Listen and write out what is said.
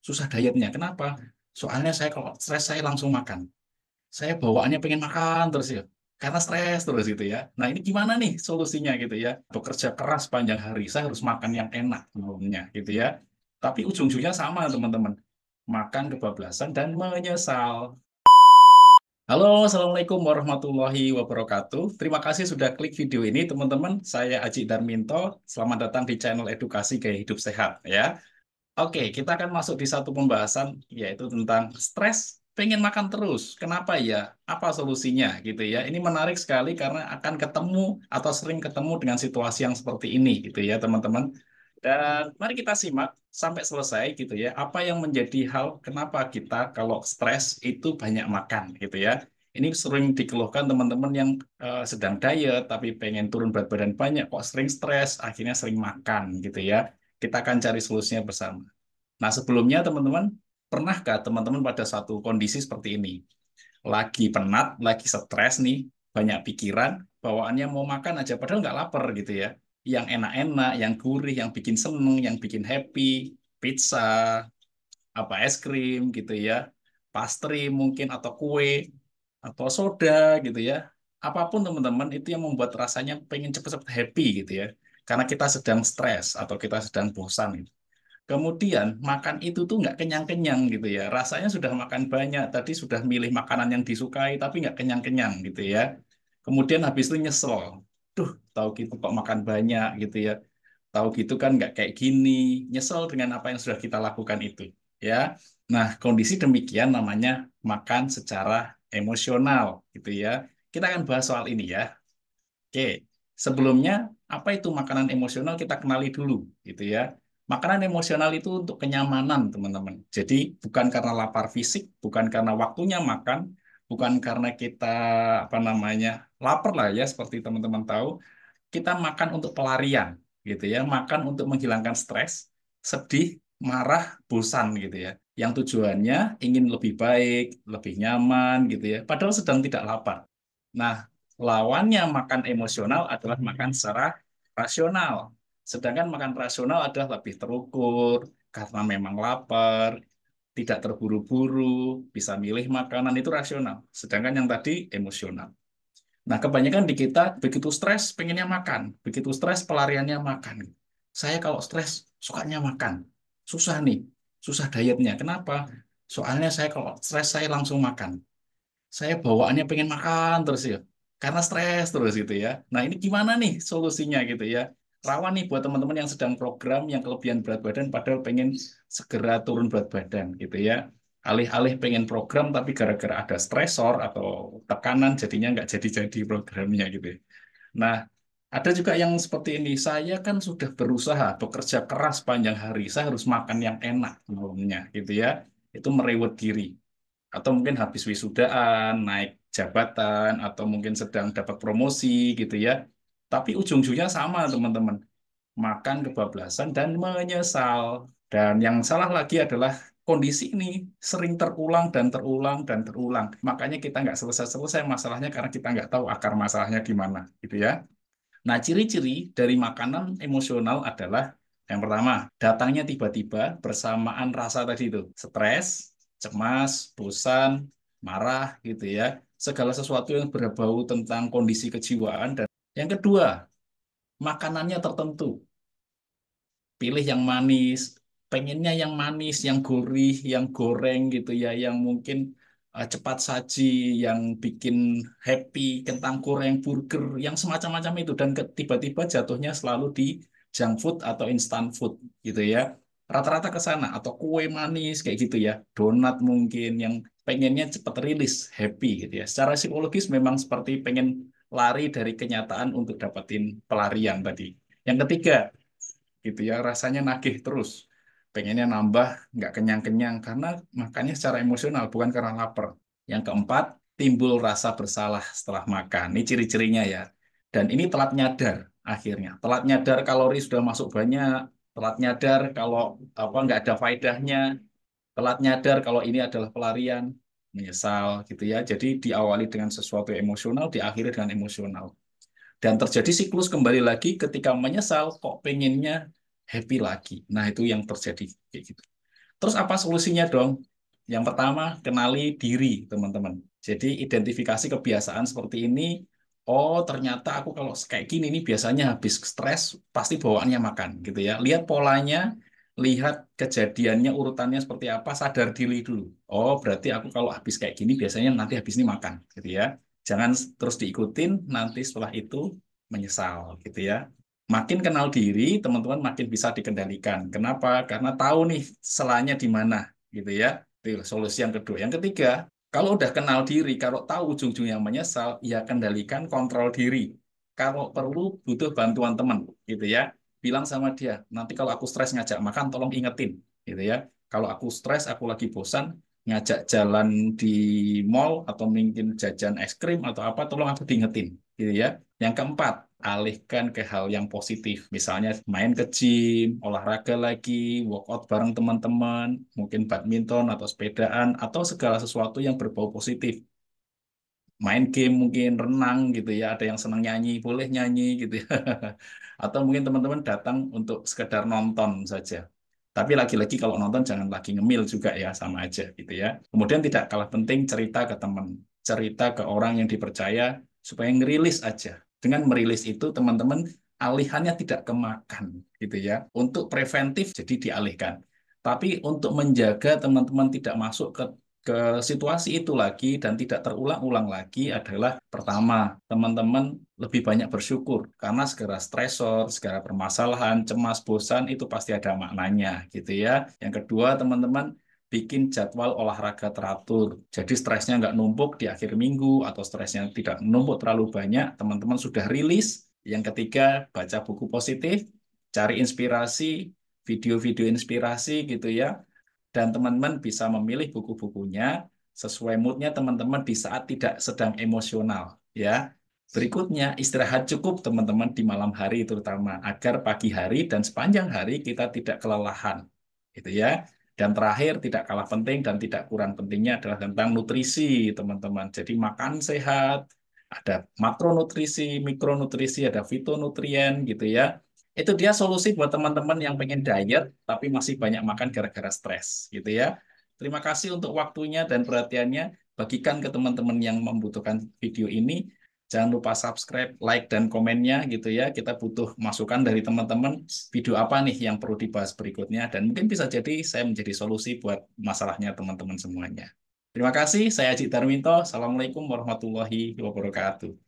susah dietnya. Kenapa? Soalnya saya kalau stres saya langsung makan. Saya bawaannya pengen makan terus ya. Karena stres terus gitu ya. Nah ini gimana nih solusinya gitu ya. Bekerja keras panjang hari, saya harus makan yang enak malamnya gitu ya. Tapi ujung-ujungnya sama teman-teman. Makan kebablasan dan menyesal. Halo, Assalamualaikum warahmatullahi wabarakatuh. Terima kasih sudah klik video ini, teman-teman. Saya Aji Darminto. Selamat datang di channel Edukasi Gaya Hidup Sehat, ya. Oke, kita akan masuk di satu pembahasan, yaitu tentang stres, pengen makan terus. Kenapa ya? Apa solusinya, gitu ya? Ini menarik sekali karena akan ketemu atau sering ketemu dengan situasi yang seperti ini, gitu ya, teman-teman. Dan mari kita simak sampai selesai gitu ya. Apa yang menjadi hal kenapa kita kalau stres itu banyak makan gitu ya. Ini sering dikeluhkan teman-teman yang sedang diet tapi pengen turun berat badan banyak kok sering stres, akhirnya sering makan gitu ya. Kita akan cari solusinya bersama. Nah, sebelumnya teman-teman, pernahkah teman-teman pada satu kondisi seperti ini? Lagi penat, lagi stres nih, banyak pikiran, bawaannya mau makan aja, padahal nggak lapar gitu ya. Yang enak-enak, yang gurih, yang bikin seneng, yang bikin happy, pizza, apa es krim gitu ya, pastry mungkin atau kue atau soda gitu ya. Apapun teman-teman itu yang membuat rasanya pengen cepet-cepet happy gitu ya. Karena kita sedang stres atau kita sedang bosan gitu. Kemudian makan itu tuh nggak kenyang-kenyang gitu ya. Rasanya sudah makan banyak, tadi sudah milih makanan yang disukai tapi nggak kenyang-kenyang gitu ya. Kemudian habis itu nyesel. Duh, tahu gitu kok makan banyak gitu ya. Tahu gitu kan nggak kayak gini. Nyesel dengan apa yang sudah kita lakukan itu. Ya. Nah, kondisi demikian namanya makan secara emosional gitu ya. Kita akan bahas soal ini ya. Oke, sebelumnya apa itu makanan emosional kita kenali dulu, gitu ya. Makanan emosional itu untuk kenyamanan, teman-teman. Jadi bukan karena lapar fisik, bukan karena waktunya makan, bukan karena kita apa namanya lapar lah ya, seperti teman-teman tahu. Kita makan untuk pelarian, gitu ya. Makan untuk menghilangkan stres, sedih, marah, bosan, gitu ya. Yang tujuannya ingin lebih baik, lebih nyaman, gitu ya. Padahal sedang tidak lapar. Nah, lawannya makan emosional adalah makan secara rasional. Sedangkan makan rasional adalah lebih terukur, karena memang lapar, tidak terburu-buru, bisa milih makanan itu rasional. Sedangkan yang tadi emosional. Nah, kebanyakan di kita begitu stres pengennya makan, begitu stres pelariannya makan. Saya kalau stres sukanya makan. Susah nih, susah dietnya. Kenapa? Soalnya saya kalau stres saya langsung makan. Saya bawaannya pengen makan terus ya. Karena stres terus gitu ya. Nah, ini gimana nih solusinya gitu ya. Rawan nih buat teman-teman yang sedang program yang kelebihan berat badan padahal pengen segera turun berat badan gitu ya. Alih-alih pengen program tapi gara-gara ada stresor atau tekanan jadinya nggak jadi-jadi programnya gitu ya. Nah, ada juga yang seperti ini. Saya kan sudah berusaha bekerja keras panjang hari. Saya harus makan yang enak malamnya gitu ya. Itu merewet diri atau mungkin habis wisudaan, naik jabatan, atau mungkin sedang dapat promosi gitu ya. Tapi ujung-ujungnya sama teman-teman, makan kebablasan dan menyesal. Dan yang salah lagi adalah kondisi ini sering terulang dan terulang dan terulang. Makanya kita nggak selesai-selesai masalahnya karena kita nggak tahu akar masalahnya di mana, gitu ya. Nah, ciri-ciri dari makanan emosional adalah yang pertama, datangnya tiba-tiba bersamaan rasa tadi itu, stres, cemas, bosan, marah gitu ya. Segala sesuatu yang berbau tentang kondisi kejiwaan dan yang kedua, makanannya tertentu. Pilih yang manis, pengennya yang manis, yang gurih, yang goreng gitu ya, yang mungkin cepat saji, yang bikin happy, kentang goreng, burger, yang semacam-macam itu dan tiba-tiba jatuhnya selalu di junk food atau instant food gitu ya. Rata-rata ke sana atau kue manis kayak gitu ya, donat mungkin yang pengennya cepat rilis, happy gitu ya. Secara psikologis memang seperti pengen lari dari kenyataan untuk dapetin pelarian tadi. Yang ketiga, gitu ya rasanya nagih terus pengennya nambah nggak kenyang-kenyang karena makannya secara emosional bukan karena lapar. Yang keempat, timbul rasa bersalah setelah makan, ini ciri-cirinya ya. Dan ini telat nyadar akhirnya, telat nyadar kalori sudah masuk banyak, telat nyadar kalau apa nggak ada faedahnya, telat nyadar kalau ini adalah pelarian, menyesal gitu ya. Jadi diawali dengan sesuatu emosional, diakhiri dengan emosional. Dan terjadi siklus kembali lagi ketika menyesal kok pengennya happy lagi. Nah, itu yang terjadi kayak gitu. Terus apa solusinya dong? Yang pertama, kenali diri, teman-teman. Jadi identifikasi kebiasaan seperti ini. Oh, ternyata aku kalau kayak gini nih biasanya habis stres pasti bawaannya makan gitu ya. Lihat polanya, lihat kejadiannya urutannya seperti apa, sadar diri dulu. Oh, berarti aku kalau habis kayak gini biasanya nanti habis ini makan gitu ya. Jangan terus diikutin, nanti setelah itu menyesal gitu ya. Makin kenal diri, teman-teman makin bisa dikendalikan. Kenapa? Karena tahu nih celahnya di mana, gitu ya. Itu solusi yang kedua. Yang ketiga, kalau udah kenal diri, kalau tahu ujung-ujungnya menyesal, ya kendalikan, kontrol diri. Kalau perlu butuh bantuan teman, gitu ya. Bilang sama dia, nanti kalau aku stres ngajak makan, tolong ingetin, gitu ya. Kalau aku stres, aku lagi bosan, ngajak jalan di mall atau mungkin jajan es krim atau apa, tolong aku diingetin, gitu ya. Yang keempat, alihkan ke hal yang positif. Misalnya main ke gym, olahraga lagi, workout bareng teman-teman, mungkin badminton atau sepedaan, atau segala sesuatu yang berbau positif. Main game mungkin, renang gitu ya, ada yang senang nyanyi, boleh nyanyi gitu ya. Atau mungkin teman-teman datang untuk sekedar nonton saja. Tapi lagi-lagi kalau nonton jangan lagi ngemil juga ya, sama aja gitu ya. Kemudian tidak kalah penting cerita ke teman, cerita ke orang yang dipercaya supaya ngerilis aja. Dengan merilis itu teman-teman alihannya tidak kemakan gitu ya. Untuk preventif jadi dialihkan. Tapi untuk menjaga teman-teman tidak masuk ke situasi itu lagi dan tidak terulang-ulang lagi adalah pertama, teman-teman lebih banyak bersyukur karena segala stresor, segala permasalahan, cemas, bosan itu pasti ada maknanya gitu ya. Yang kedua, teman-teman bikin jadwal olahraga teratur. Jadi stresnya nggak numpuk di akhir minggu atau stresnya tidak numpuk terlalu banyak, teman-teman sudah rilis. Yang ketiga, baca buku positif, cari inspirasi, video-video inspirasi gitu ya, dan teman-teman bisa memilih buku-bukunya sesuai moodnya teman-teman di saat tidak sedang emosional ya. Berikutnya, istirahat cukup teman-teman di malam hari terutama agar pagi hari dan sepanjang hari kita tidak kelelahan. Gitu ya. Dan terakhir, tidak kalah penting dan tidak kurang pentingnya adalah tentang nutrisi, teman-teman. Jadi makan sehat, ada makronutrisi, mikronutrisi, ada fitonutrien gitu ya. Itu dia solusi buat teman-teman yang pengen diet tapi masih banyak makan gara-gara stres gitu ya. Terima kasih untuk waktunya dan perhatiannya. Bagikan ke teman-teman yang membutuhkan video ini. Jangan lupa subscribe, like, dan komennya gitu ya. Kita butuh masukan dari teman-teman. Video apa nih yang perlu dibahas berikutnya. Dan mungkin bisa jadi saya menjadi solusi buat masalahnya teman-teman semuanya. Terima kasih. Saya Aji Darminto. Assalamualaikum warahmatullahi wabarakatuh.